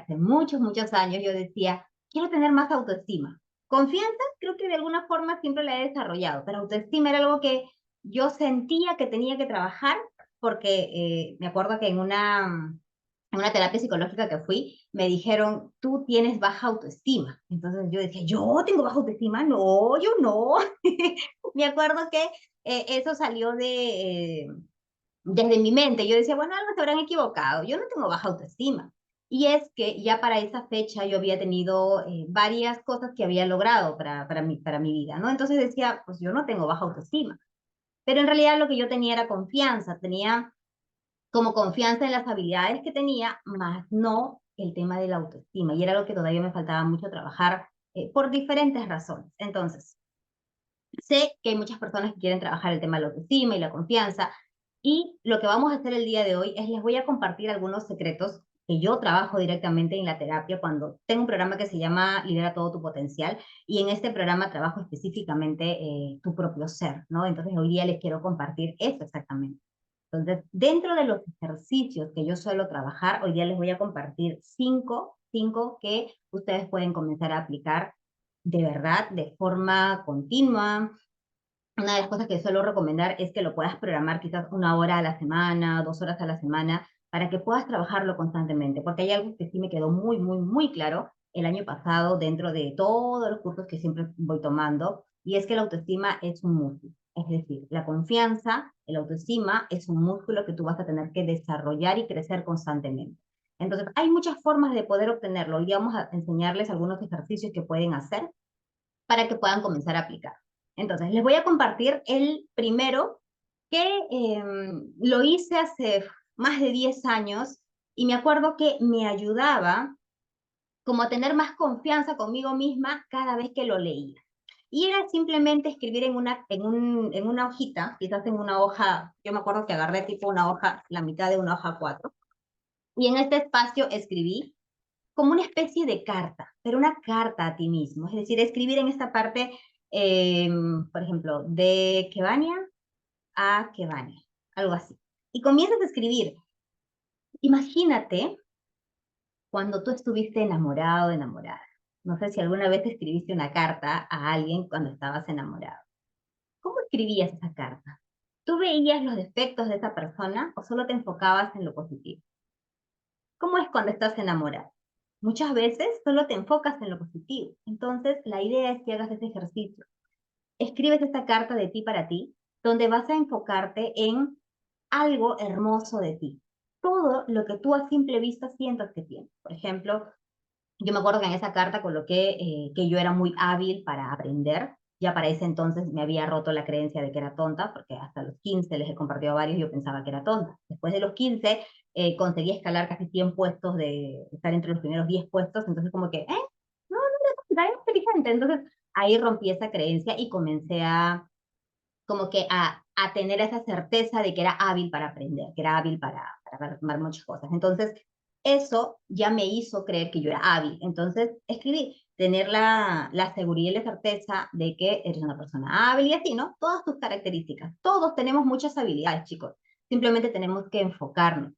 hace muchos, muchos años, yo decía, quiero tener más autoestima. Confianza, creo que de alguna forma siempre la he desarrollado, pero autoestima era algo que yo sentía que tenía que trabajar porque me acuerdo que en una terapia psicológica que fui, me dijeron, tú tienes baja autoestima. Entonces yo decía, ¿yo tengo baja autoestima? No, yo no. Me acuerdo que eso salió desde mi mente. Yo decía, bueno, algo se habrán equivocado. Yo no tengo baja autoestima. Y es que ya para esa fecha yo había tenido varias cosas que había logrado para mi vida, ¿no? Entonces decía, pues yo no tengo baja autoestima. Pero en realidad lo que yo tenía era confianza, tenía como confianza en las habilidades que tenía, más no el tema de la autoestima. Y era algo que todavía me faltaba mucho trabajar por diferentes razones. Entonces, sé que hay muchas personas que quieren trabajar el tema de la autoestima y la confianza. Y lo que vamos a hacer el día de hoy es les voy a compartir algunos secretos que yo trabajo directamente en la terapia cuando tengo un programa que se llama Libera todo tu potencial y en este programa trabajo específicamente tu propio ser, ¿no? Entonces hoy día les quiero compartir eso exactamente. Entonces, dentro de los ejercicios que yo suelo trabajar, hoy día les voy a compartir cinco que ustedes pueden comenzar a aplicar de verdad, de forma continua. Una de las cosas que suelo recomendar es que lo puedas programar quizás 1 hora a la semana, 2 horas a la semana, para que puedas trabajarlo constantemente, porque hay algo que sí me quedó muy, muy, muy claro el año pasado dentro de todos los cursos que siempre voy tomando, y es que la autoestima es un músculo. Es decir, la confianza, el autoestima es un músculo que tú vas a tener que desarrollar y crecer constantemente. Entonces, hay muchas formas de poder obtenerlo. Hoy vamos a enseñarles algunos ejercicios que pueden hacer para que puedan comenzar a aplicar. Entonces, les voy a compartir el primero que lo hice hace más de 10 años y me acuerdo que me ayudaba como a tener más confianza conmigo misma cada vez que lo leía. Y era simplemente escribir en una hojita, quizás en una hoja, yo me acuerdo que agarré tipo una hoja, la mitad de una hoja 4, y en este espacio escribí como una especie de carta, pero una carta a ti mismo. Es decir, escribir en esta parte, por ejemplo, de Kevania a Kevania, algo así. Y comienzas a escribir. Imagínate cuando tú estuviste enamorado, enamorada. No sé si alguna vez escribiste una carta a alguien cuando estabas enamorado. ¿Cómo escribías esa carta? ¿Tú veías los defectos de esa persona o solo te enfocabas en lo positivo? ¿Cómo es cuando estás enamorado? Muchas veces solo te enfocas en lo positivo. Entonces, la idea es que hagas ese ejercicio. Escribes esta carta de ti para ti, donde vas a enfocarte en algo hermoso de ti. Todo lo que tú a simple vista sientas que tienes. Por ejemplo, yo me acuerdo que en esa carta coloqué que yo era muy hábil para aprender. Ya para ese entonces me había roto la creencia de que era tonta, porque hasta los 15 les he compartido a varios, yo pensaba que era tonta. Después de los 15 conseguí escalar casi 100 puestos, de estar entre los primeros 10 puestos, entonces como que, no, no era tonta, era inteligente. Entonces ahí rompí esa creencia y comencé a, como que a tener esa certeza de que era hábil para aprender, que era hábil para ver muchas cosas. Entonces, eso ya me hizo creer que yo era hábil. Entonces, escribí, tener la seguridad y la certeza de que eres una persona hábil y así, ¿no? Todas tus características. Todos tenemos muchas habilidades, chicos. Simplemente tenemos que enfocarnos.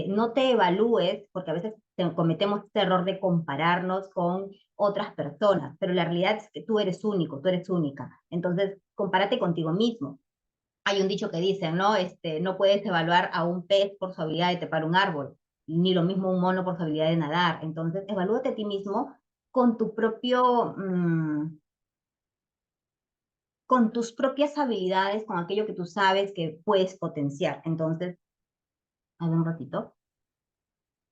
No te evalúes, porque a veces cometemos este error de compararnos con otras personas, pero la realidad es que tú eres único, tú eres única. Entonces, compárate contigo mismo. Hay un dicho que dicen, ¿no? No puedes evaluar a un pez por su habilidad de trepar un árbol, ni lo mismo un mono por su habilidad de nadar. Entonces, evalúate a ti mismo con tu propio, con tus propias habilidades, con aquello que tú sabes que puedes potenciar. Entonces, a ver un ratito.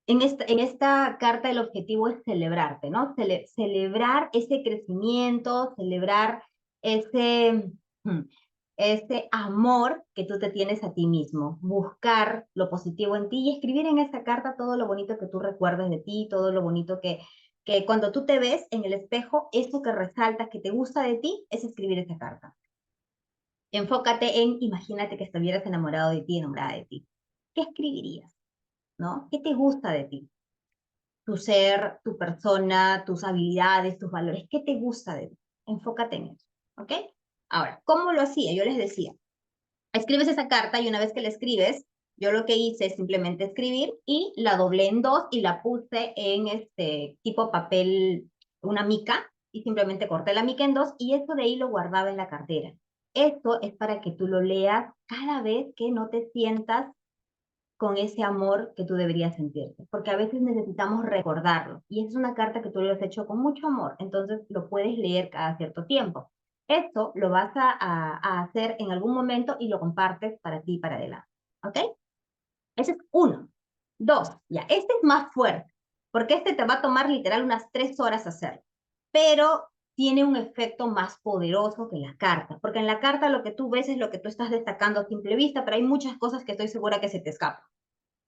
En esta carta el objetivo es celebrarte, ¿no? Celebrar ese crecimiento, celebrar ese, mm, ese amor que tú te tienes a ti mismo, buscar lo positivo en ti y escribir en esta carta todo lo bonito que tú recuerdes de ti, todo lo bonito que cuando tú te ves en el espejo, eso que resalta, que te gusta de ti, es escribir esa carta. Enfócate en, imagínate que estuvieras enamorado de ti, enamorada de ti. ¿Qué escribirías? ¿No? ¿Qué te gusta de ti? Tu ser, tu persona, tus habilidades, tus valores. ¿Qué te gusta de ti? Enfócate en eso, ¿ok? Ahora, ¿cómo lo hacía? Yo les decía, escribes esa carta y una vez que la escribes, yo lo que hice es simplemente escribir y la doblé en dos y la puse en este tipo papel, una mica, y simplemente corté la mica en dos y eso de ahí lo guardaba en la cartera. Esto es para que tú lo leas cada vez que no te sientas con ese amor que tú deberías sentirte, porque a veces necesitamos recordarlo y es una carta que tú lo has hecho con mucho amor, entonces lo puedes leer cada cierto tiempo. Esto lo vas a hacer en algún momento y lo compartes para ti y para adelante, ¿ok? Ese es uno. Dos, ya, este es más fuerte, porque este te va a tomar literal unas 3 horas hacerlo, pero tiene un efecto más poderoso que la carta, porque en la carta lo que tú ves es lo que tú estás destacando a simple vista, pero hay muchas cosas que estoy segura que se te escapan.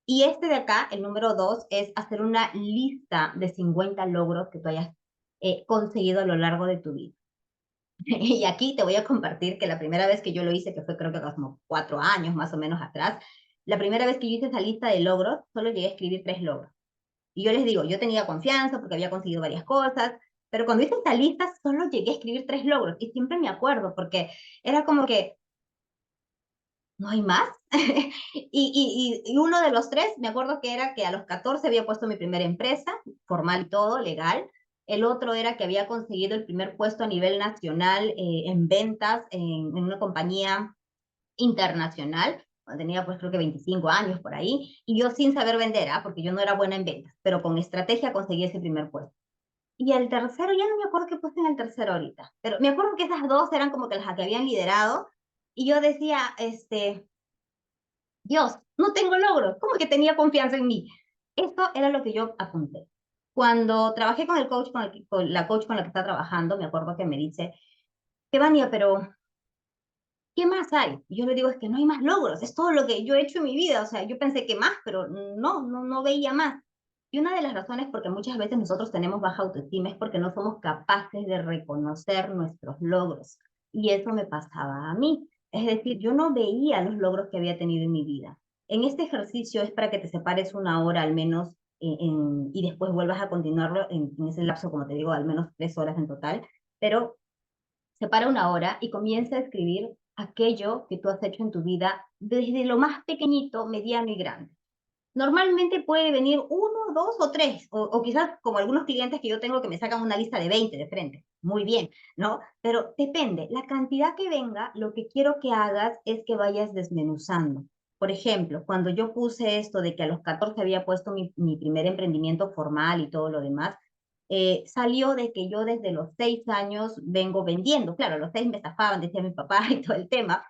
Y este de acá, el número 2, es hacer una lista de 50 logros que tú hayas conseguido a lo largo de tu vida. Y aquí te voy a compartir que la primera vez que yo lo hice, que fue creo que como 4 años más o menos atrás, la primera vez que yo hice esa lista de logros, solo llegué a escribir 3 logros. Y yo les digo, yo tenía confianza porque había conseguido varias cosas, pero cuando hice esta lista solo llegué a escribir 3 logros. Y siempre me acuerdo porque era como que no hay más. Y uno de los tres, me acuerdo que era que a los 14 había puesto mi primera empresa, formal y todo, legal. El otro era que había conseguido el primer puesto a nivel nacional en ventas en una compañía internacional. Cuando tenía pues creo que 25 años por ahí, y yo sin saber vender, porque yo no era buena en ventas, pero con estrategia conseguí ese primer puesto. Y el tercero, ya no me acuerdo qué puse en el tercero ahorita, pero me acuerdo que esas dos eran como que las que habían liderado, y yo decía, Dios, no tengo logros, ¿cómo que tenía confianza en mí? Esto era lo que yo apunté. Cuando trabajé con el coach, con la coach con la que está trabajando, me acuerdo que me dice, Vania, pero ¿qué más hay? Y yo le digo, es que no hay más logros, es todo lo que yo he hecho en mi vida. O sea, yo pensé que más, pero no veía más. Y una de las razones por que muchas veces nosotros tenemos baja autoestima es porque no somos capaces de reconocer nuestros logros. Y eso me pasaba a mí. Es decir, yo no veía los logros que había tenido en mi vida. En este ejercicio es para que te separes una hora al menos y después vuelvas a continuarlo en ese lapso, como te digo, al menos 3 horas en total. Pero separa una hora y comienza a escribir aquello que tú has hecho en tu vida desde lo más pequeñito, mediano y grande. Normalmente puede venir uno, dos o tres, o quizás como algunos clientes que yo tengo que me sacan una lista de 20 de frente. Muy bien, ¿no? Pero depende, la cantidad que venga, lo que quiero que hagas es que vayas desmenuzando. Por ejemplo, cuando yo puse esto de que a los 14 había puesto mi primer emprendimiento formal y todo lo demás, salió de que yo desde los 6 años vengo vendiendo. Claro, a los 6 me estafaban, decía mi papá y todo el tema,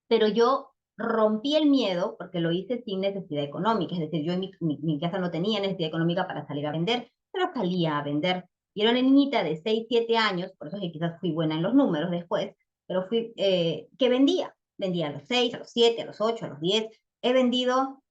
pero yo rompí el miedo porque lo hice sin necesidad económica, es decir, yo en mi casa no tenía necesidad económica para salir a vender, pero salía a vender. Y era una niñita de 6 7 años, por eso es que quizás fui buena en los números después, pero fui, que vendía a los 6 a los 7 a los 8 a los 10 he vendido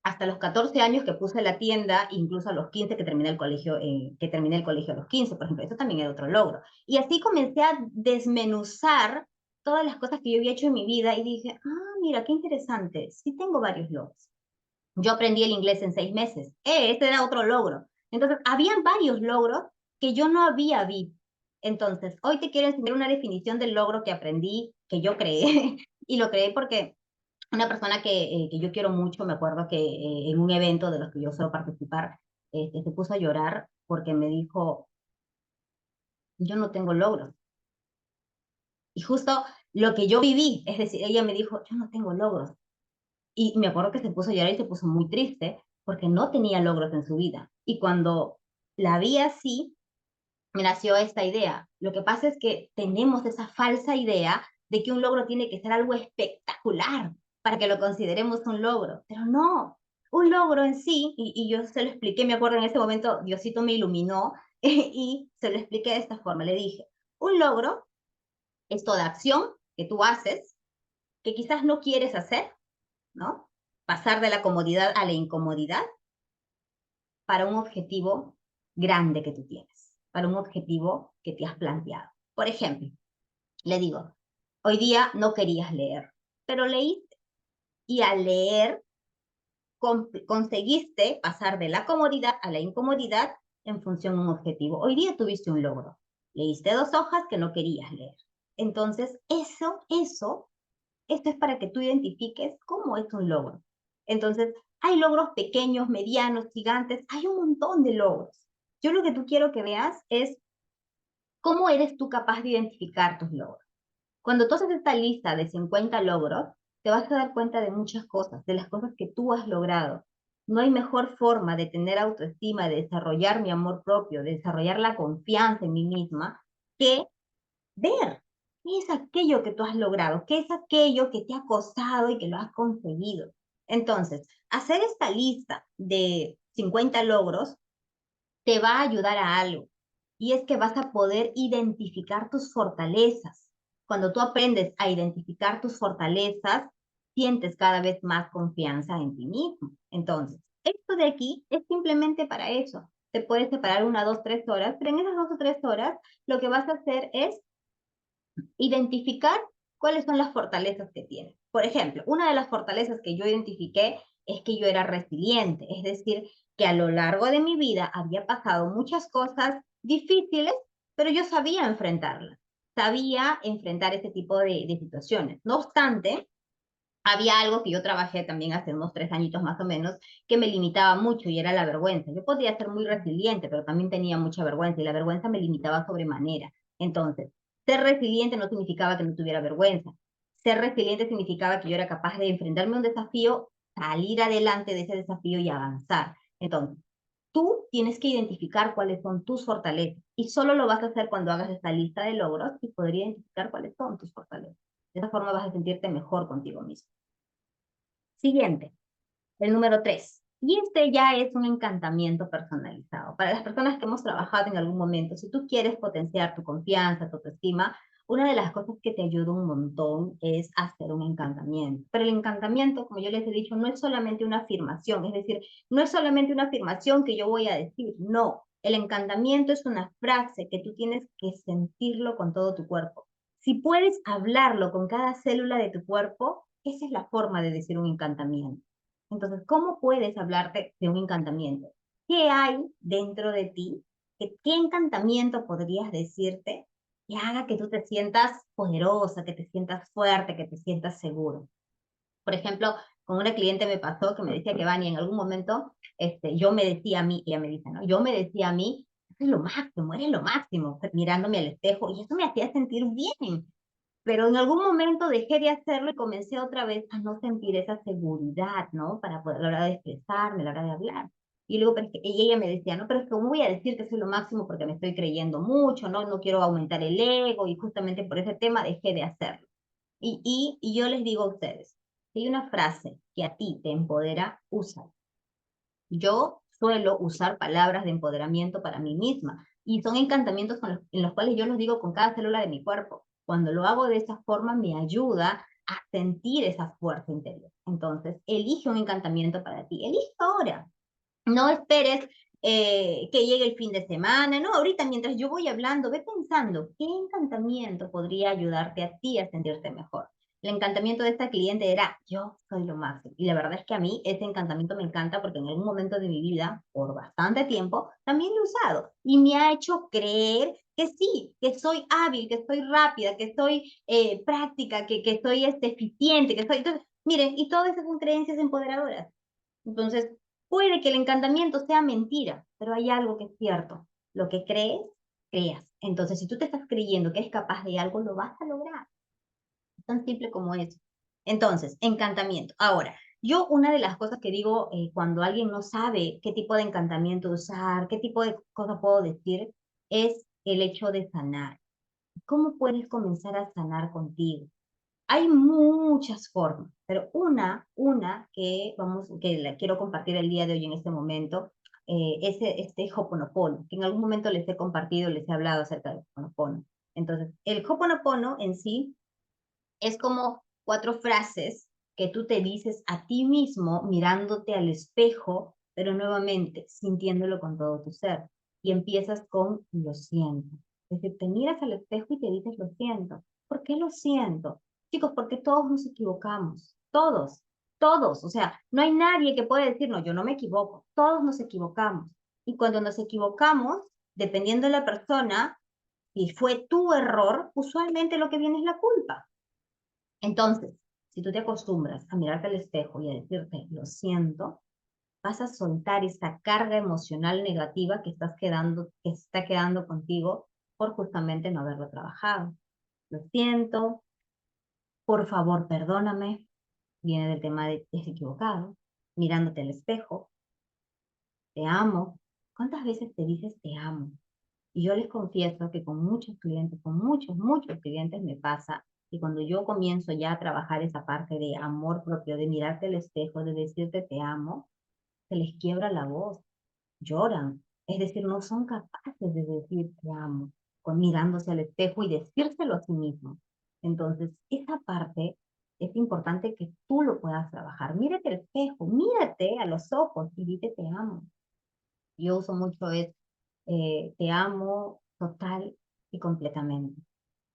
hasta los 14 años que puse la tienda, incluso a los 15 que terminé el colegio a los 15, por ejemplo, eso también era otro logro. Y así comencé a desmenuzar todas las cosas que yo había hecho en mi vida y dije, mira, qué interesante, sí tengo varios logros. Yo aprendí el inglés en 6 meses, este era otro logro. Entonces, habían varios logros que yo no había visto. Entonces, hoy te quiero enseñar una definición del logro que aprendí, que yo creé, y lo creé porque una persona que yo quiero mucho, me acuerdo que en un evento de los que yo suelo participar, se puso a llorar porque me dijo, yo no tengo logros. Y justo lo que yo viví, es decir, ella me dijo, yo no tengo logros. Y me acuerdo que se puso a llorar y se puso muy triste porque no tenía logros en su vida. Y cuando la vi así, me nació esta idea. Lo que pasa es que tenemos esa falsa idea de que un logro tiene que ser algo espectacular para que lo consideremos un logro, pero no. Un logro en sí, y yo se lo expliqué, me acuerdo en ese momento, Diosito me iluminó y se lo expliqué de esta forma. Le dije, un logro es toda acción que tú haces que quizás no quieres hacer, ¿no? Pasar de la comodidad a la incomodidad para un objetivo grande que tú tienes, para un objetivo que te has planteado. Por ejemplo, le digo, hoy día no querías leer, pero leíste y al leer conseguiste pasar de la comodidad a la incomodidad en función de un objetivo. Hoy día tuviste un logro, leíste 2 hojas que no querías leer. Entonces, esto es para que tú identifiques cómo es un logro. Entonces, hay logros pequeños, medianos, gigantes, hay un montón de logros. Yo lo que tú quiero que veas es cómo eres tú capaz de identificar tus logros. Cuando tú haces esta lista de 50 logros, te vas a dar cuenta de muchas cosas, de las cosas que tú has logrado. No hay mejor forma de tener autoestima, de desarrollar mi amor propio, de desarrollar la confianza en mí misma, que ver qué es aquello que tú has logrado, qué es aquello que te ha costado y que lo has conseguido. Entonces, hacer esta lista de 50 logros te va a ayudar a algo. Y es que vas a poder identificar tus fortalezas. Cuando tú aprendes a identificar tus fortalezas, sientes cada vez más confianza en ti mismo. Entonces, esto de aquí es simplemente para eso. Te puedes separar 1, 2, 3 horas, pero en esas 2 o 3 horas lo que vas a hacer es identificar cuáles son las fortalezas que tienes. Por ejemplo, una de las fortalezas que yo identifiqué es que yo era resiliente, es decir, que a lo largo de mi vida había pasado muchas cosas difíciles, pero yo sabía enfrentarlas, sabía enfrentar ese tipo de situaciones. No obstante, había algo que yo trabajé también hace unos 3 añitos más o menos, que me limitaba mucho y era la vergüenza. Yo podía ser muy resiliente, pero también tenía mucha vergüenza y la vergüenza me limitaba sobremanera. Entonces, ser resiliente no significaba que no tuviera vergüenza. Ser resiliente significaba que yo era capaz de enfrentarme a un desafío, salir adelante de ese desafío y avanzar. Entonces, tú tienes que identificar cuáles son tus fortalezas y solo lo vas a hacer cuando hagas esta lista de logros y poder identificar cuáles son tus fortalezas. De esa forma vas a sentirte mejor contigo mismo. Siguiente, el número 3. Y este ya es un encantamiento personalizado. Para las personas que hemos trabajado en algún momento, si tú quieres potenciar tu confianza, tu autoestima, una de las cosas que te ayuda un montón es hacer un encantamiento. Pero el encantamiento, como yo les he dicho, no es solamente una afirmación, es decir, no es solamente una afirmación que yo voy a decir, no. El encantamiento es una frase que tú tienes que sentirlo con todo tu cuerpo. Si puedes hablarlo con cada célula de tu cuerpo, esa es la forma de decir un encantamiento. Entonces, ¿cómo puedes hablarte de un encantamiento? ¿Qué hay dentro de ti? ¿Qué encantamiento podrías decirte que haga que tú te sientas poderosa, que te sientas fuerte, que te sientas seguro? Por ejemplo, con una cliente me pasó que me decía que Vani, en algún momento, yo me decía a mí, ella me dice, ¿no? Yo me decía a mí, eres lo máximo, mirándome al espejo, y eso me hacía sentir bien. Pero en algún momento dejé de hacerlo y comencé otra vez a no sentir esa seguridad, ¿no? Para poder, a la hora de expresarme, a la hora de hablar. Y luego, pero es que, y ella me decía, no, pero es que ¿cómo voy a decir que soy lo máximo porque me estoy creyendo mucho, ¿no? No quiero aumentar el ego y justamente por ese tema dejé de hacerlo. Y yo les digo a ustedes, si hay una frase que a ti te empodera, úsala. Yo suelo usar palabras de empoderamiento para mí misma y son encantamientos en los cuales yo los digo con cada célula de mi cuerpo. Cuando lo hago de esa forma me ayuda a sentir esa fuerza interior. Entonces, elige un encantamiento para ti. Elige ahora. No esperes que llegue el fin de semana. No, ahorita mientras yo voy hablando, ve pensando qué encantamiento podría ayudarte a ti a sentirte mejor. El encantamiento de esta cliente era, yo soy lo máximo. Y la verdad es que a mí ese encantamiento me encanta porque en algún momento de mi vida, por bastante tiempo, también lo he usado. Y me ha hecho creer que sí, que soy hábil, que soy rápida, que soy práctica, que soy eficiente, que soy... Entonces, miren, y todas esas son creencias empoderadoras. Entonces, puede que el encantamiento sea mentira, pero hay algo que es cierto. Lo que crees, creas. Entonces, si tú te estás creyendo que eres capaz de algo, lo vas a lograr. Es tan simple como eso. Entonces, encantamiento. Ahora, yo una de las cosas que digo cuando alguien no sabe qué tipo de encantamiento usar, qué tipo de cosa puedo decir, es el hecho de sanar. ¿Cómo puedes comenzar a sanar contigo? Hay muchas formas, pero una que la quiero compartir el día de hoy en este momento, es este Hoponopono, que en algún momento les he compartido, les he hablado acerca del Hoponopono. Entonces, el Hoponopono en sí es como 4 frases que tú te dices a ti mismo mirándote al espejo, pero nuevamente sintiéndolo con todo tu ser. Y empiezas con lo siento. Es decir, te miras al espejo y te dices lo siento. ¿Por qué lo siento? Chicos, porque todos nos equivocamos. Todos, todos. O sea, no hay nadie que pueda decir, no, yo no me equivoco. Todos nos equivocamos. Y cuando nos equivocamos, dependiendo de la persona, si fue tu error, usualmente lo que viene es la culpa. Entonces, Si tú te acostumbras a mirarte al espejo y a decirte, lo siento, vas a soltar esa carga emocional negativa que está quedando contigo por justamente no haberlo trabajado. Lo siento, por favor, perdóname. Viene del tema de es equivocado, mirándote al espejo, te amo. ¿Cuántas veces te dices te amo? Y yo les confieso que con muchos clientes, con muchos clientes me pasa que cuando yo comienzo ya a trabajar esa parte de amor propio, de mirarte al espejo, de decirte te amo, se les quiebra la voz, lloran. Es decir, no son capaces de decir te amo, mirándose al espejo y decírselo a sí mismos. Entonces, esa parte es importante que tú lo puedas trabajar. Mírate al espejo, mírate a los ojos y dite te amo. Yo uso mucho te amo total y completamente.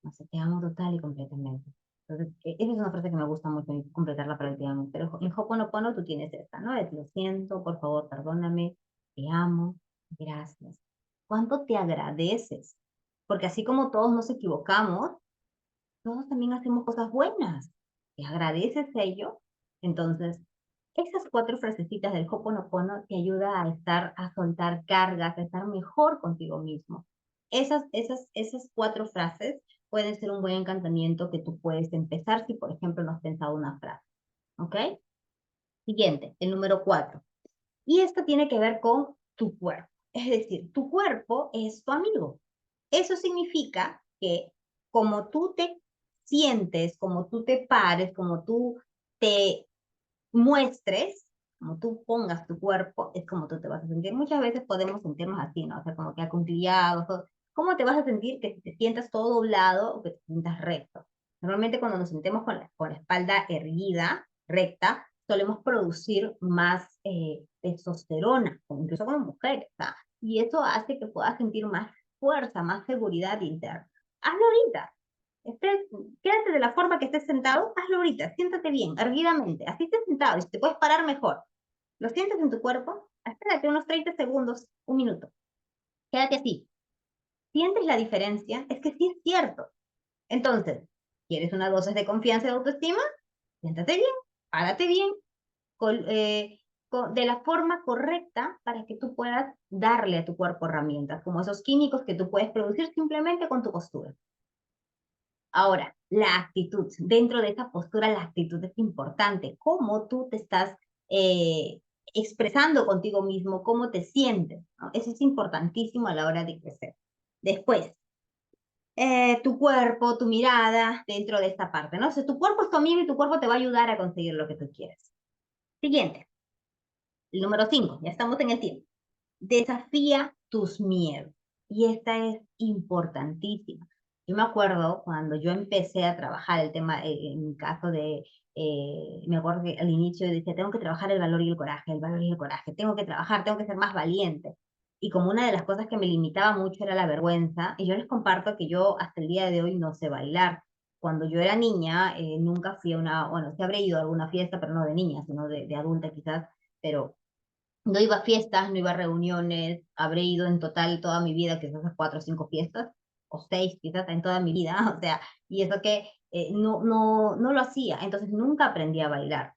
No sé, te amo total y completamente. Entonces, esa es una frase que me gusta mucho completarla para el te amo. Pero en Ho'oponopono tú tienes esta, ¿no? Es, lo siento, por favor, perdóname, te amo, gracias. ¿Cuánto te agradeces? Porque así como todos nos equivocamos, todos también hacemos cosas buenas. ¿Te agradeces ello? Entonces, esas 4 frasecitas del Ho'oponopono te ayuda a a soltar cargas, a estar mejor contigo mismo. Esas 4 frases pueden ser un buen encantamiento que tú puedes empezar si, por ejemplo, no has pensado una frase. ¿Ok? Siguiente, el número 4. Y esto tiene que ver con tu cuerpo. Es decir, tu cuerpo es tu amigo. Eso significa que como tú te sientes, como tú te pares, como tú te muestres, como tú pongas tu cuerpo, es como tú te vas a sentir. Muchas veces podemos sentirnos así, ¿no? O sea, como que acunclillados. ¿Cómo te vas a sentir que te sientas todo doblado o que te sientas recto? Normalmente cuando nos sentemos con la espalda erguida, recta, solemos producir más testosterona, incluso como mujeres, ¿tá? Y eso hace que puedas sentir más fuerza, más seguridad interna. Hazlo ahorita. Estés, quédate de la forma que estés sentado, hazlo ahorita, siéntate bien, erguidamente, así estés sentado y si te puedes parar mejor. Lo sientes en tu cuerpo, espérate unos 30 segundos, un minuto, quédate así. ¿Sientes la diferencia? Es que sí es cierto. Entonces, ¿quieres una dosis de confianza y de autoestima? Siéntate bien, párate bien, con, de la forma correcta para que tú puedas darle a tu cuerpo herramientas, como esos químicos que tú puedes producir simplemente con tu postura. Ahora, la actitud. Dentro de esa postura, la actitud es importante. Cómo tú te estás eh, expresando contigo mismo, cómo te sientes, ¿no? Eso es importantísimo a la hora de crecer. Después, tu cuerpo, tu mirada dentro de esta parte, ¿no? O sea, tu cuerpo es tu amigo y tu cuerpo te va a ayudar a conseguir lo que tú quieres. Siguiente, el número 5, ya estamos en el tiempo. Desafía tus miedos. Y esta es importantísima. Yo me acuerdo cuando yo empecé a trabajar el tema, en mi caso me acuerdo que al inicio yo decía, tengo que trabajar el valor y el coraje, el valor y el coraje, tengo que trabajar, tengo que ser más valiente. Y como una de las cosas que me limitaba mucho era la vergüenza, y yo les comparto que yo hasta el día de hoy no sé bailar. Cuando yo era niña, nunca fui a bueno, sí habré ido a alguna fiesta, pero no de niña, sino de adulta quizás, pero no iba a fiestas, no iba a reuniones, habré ido en total toda mi vida, quizás a 4 o 5 fiestas, o 6 quizás en toda mi vida, o sea, y eso que no lo hacía, entonces nunca aprendí a bailar.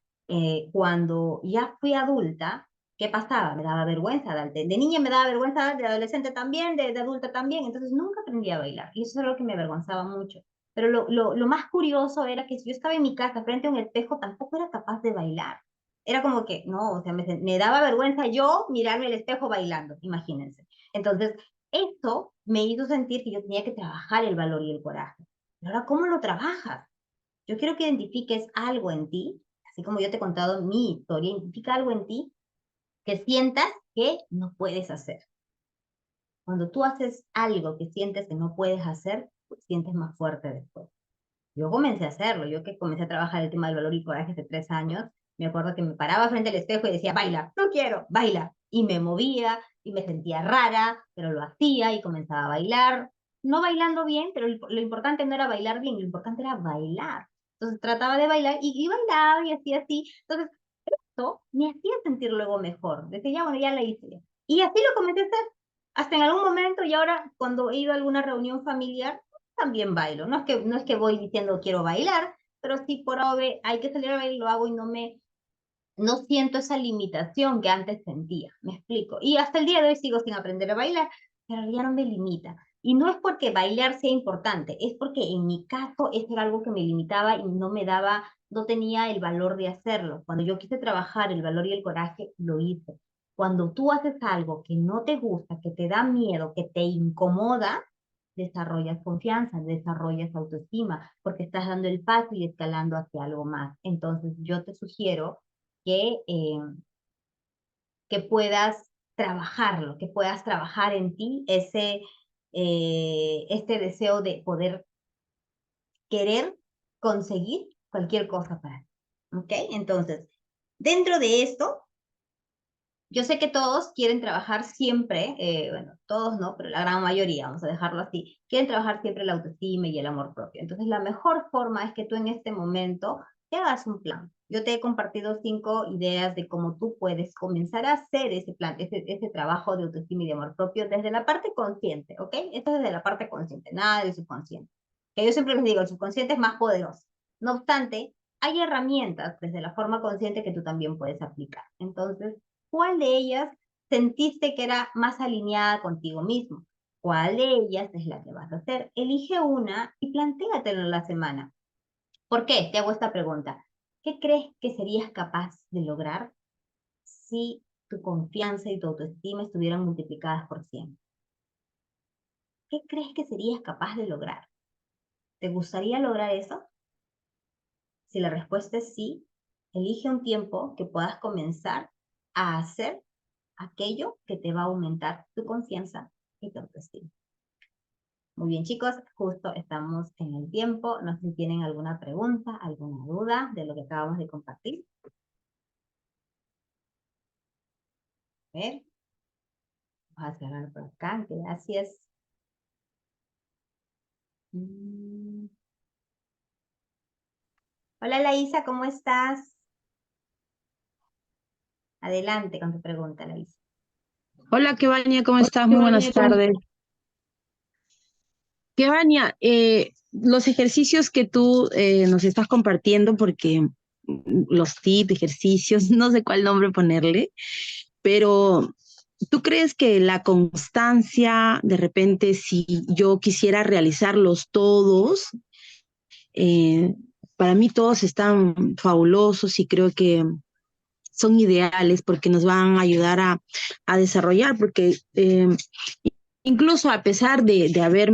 Cuando ya fui adulta, ¿qué pasaba? Me daba vergüenza, de niña me daba vergüenza, de adolescente también, de adulta también, entonces nunca aprendí a bailar, y eso es lo que me avergonzaba mucho. Pero lo más curioso era que si yo estaba en mi casa frente a un espejo, tampoco era capaz de bailar. Era como que, no, o sea, me daba vergüenza yo mirarme al espejo bailando, imagínense. Entonces, eso me hizo sentir que yo tenía que trabajar el valor y el coraje. Pero ahora, ¿cómo lo trabajas? Yo quiero que identifiques algo en ti, así como yo te he contado mi historia, identifica algo en ti que sientas que no puedes hacer. Cuando tú haces algo que sientes que no puedes hacer, pues sientes más fuerte después. Yo comencé a hacerlo, yo que comencé a trabajar el tema del valor y coraje hace 3 años, me acuerdo que me paraba frente al espejo y decía, baila, no quiero, baila. Y me movía y me sentía rara, pero lo hacía y comenzaba a bailar. No bailando bien, pero lo importante no era bailar bien, lo importante era bailar. Entonces trataba de bailar y bailaba y hacía así. Entonces esto me hacía sentir luego mejor. Decía, ya, bueno, ya la hice. Y así lo comencé a hacer. Hasta en algún momento y ahora cuando he ido a alguna reunión familiar, también bailo. No es que voy diciendo quiero bailar, pero si por ove hay que salir a bailar, lo hago y no siento esa limitación que antes sentía, me explico. Y hasta el día de hoy sigo sin aprender a bailar, pero ya no me limita. Y no es porque bailar sea importante, es porque en mi caso eso era algo que me limitaba y no me daba, no tenía el valor de hacerlo. Cuando yo quise trabajar el valor y el coraje, lo hice. Cuando tú haces algo que no te gusta, que te da miedo, que te incomoda, desarrollas confianza, desarrollas autoestima, porque estás dando el paso y escalando hacia algo más. Entonces, yo te sugiero que, que puedas trabajarlo, que puedas trabajar en ti este deseo de poder querer conseguir cualquier cosa para ti. ¿Ok? Entonces, dentro de esto, yo sé que todos quieren trabajar siempre, bueno, todos no, pero la gran mayoría, vamos a dejarlo así, quieren trabajar siempre la autoestima y el amor propio. Entonces, la mejor forma es que tú en este momento te hagas un plan. Yo te he compartido 5 ideas de cómo tú puedes comenzar a hacer ese plan, ese trabajo de autoestima y de amor propio desde la parte consciente, ¿ok? Esto es desde la parte consciente, nada del subconsciente. Que yo siempre les digo, el subconsciente es más poderoso. No obstante, hay herramientas desde la forma consciente que tú también puedes aplicar. Entonces, ¿cuál de ellas sentiste que era más alineada contigo mismo? ¿Cuál de ellas es la que vas a hacer? Elige una y plantéatelo en la semana. ¿Por qué? Te hago esta pregunta. ¿Qué crees que serías capaz de lograr si tu confianza y tu autoestima estuvieran multiplicadas por 100? ¿Qué crees que serías capaz de lograr? ¿Te gustaría lograr eso? Si la respuesta es sí, elige un tiempo que puedas comenzar a hacer aquello que te va a aumentar tu confianza y tu autoestima. Muy bien, chicos, justo estamos en el tiempo. No sé si tienen alguna pregunta, alguna duda de lo que acabamos de compartir. A ver, vamos a cerrar por acá. Gracias. Mm. Hola, Laisa, ¿cómo estás? Adelante con tu pregunta, Laisa. Hola, Kevania, ¿cómo estás? Muy buenas tardes. Kevania, los ejercicios que tú nos estás compartiendo, porque los tips, ejercicios, no sé cuál nombre ponerle, pero ¿tú crees que la constancia, de repente, si yo quisiera realizarlos todos, eh, para mí todos están fabulosos y creo que son ideales porque nos van a ayudar a desarrollar, porque incluso a pesar de haber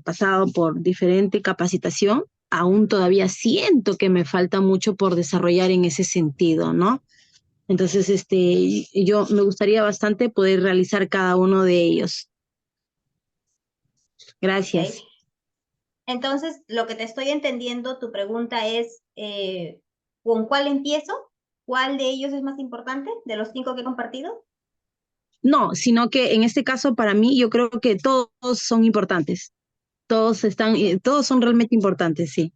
pasado por diferente capacitación, aún todavía siento que me falta mucho por desarrollar en ese sentido, ¿no? Entonces, yo me gustaría bastante poder realizar cada uno de ellos. Gracias. ¿Ok? Entonces, lo que te estoy entendiendo, tu pregunta es, ¿con cuál empiezo? ¿Cuál de ellos es más importante de los 5 que he compartido? No, sino que en este caso para mí yo creo que todos son importantes. Todos son realmente importantes, sí.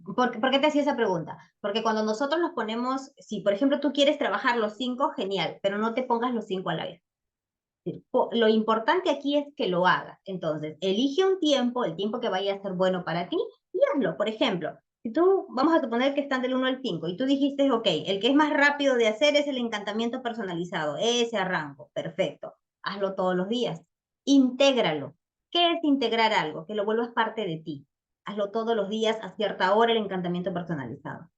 ¿Por qué te hacía esa pregunta? Porque cuando nosotros nos ponemos, si por ejemplo tú quieres trabajar los 5, genial, pero no te pongas los 5 a la vez. Lo importante aquí es que lo hagas. Entonces, elige un tiempo, el tiempo que vaya a ser bueno para ti, y hazlo. Por ejemplo, si tú, vamos a suponer que están del 1 al 5 y tú dijiste, ok, el que es más rápido de hacer es el encantamiento personalizado, ese arranco, perfecto. Hazlo todos los días. Intégralo. ¿Qué es integrar algo? Que lo vuelvas parte de ti. Hazlo todos los días a cierta hora el encantamiento personalizado.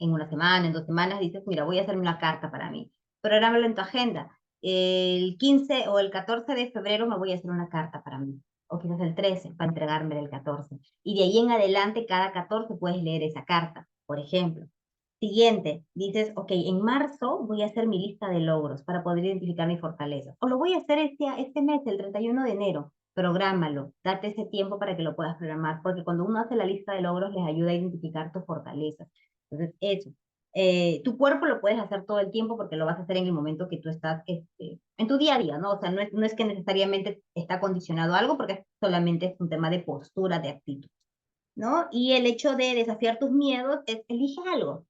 En una semana, en 2 semanas, dices, mira, voy a hacerme una carta para mí. Prográmalo en tu agenda. El 15 o el 14 de febrero me voy a hacer una carta para mí. O quizás el 13 para entregarme el 14. Y de ahí en adelante, cada 14 puedes leer esa carta, por ejemplo. Siguiente, dices, ok, en marzo voy a hacer mi lista de logros para poder identificar mis fortalezas. O lo voy a hacer este mes, el 31 de enero. Prográmalo, date ese tiempo para que lo puedas programar, porque cuando uno hace la lista de logros les ayuda a identificar tus fortalezas. Entonces, eso. Tu cuerpo lo puedes hacer todo el tiempo porque lo vas a hacer en el momento que tú estás en tu día a día, ¿no? O sea, no es que necesariamente está condicionado a algo porque solamente es un tema de postura, de actitud, ¿no? Y el hecho de desafiar tus miedos es elige algo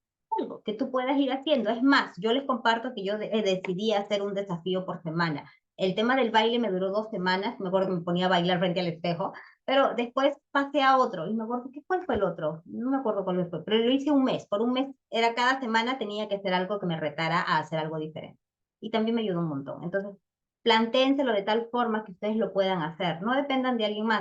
que tú puedas ir haciendo. Es más, yo les comparto que yo decidí hacer un desafío por semana. El tema del baile me duró 2 semanas, me acuerdo que me ponía a bailar frente al espejo, pero después pasé a otro, y me acuerdo, ¿cuál fue el otro? No me acuerdo cuál fue, pero lo hice un mes, por un mes, era cada semana tenía que hacer algo que me retara a hacer algo diferente. Y también me ayudó un montón. Entonces, plantéenselo de tal forma que ustedes lo puedan hacer, no dependan de alguien más.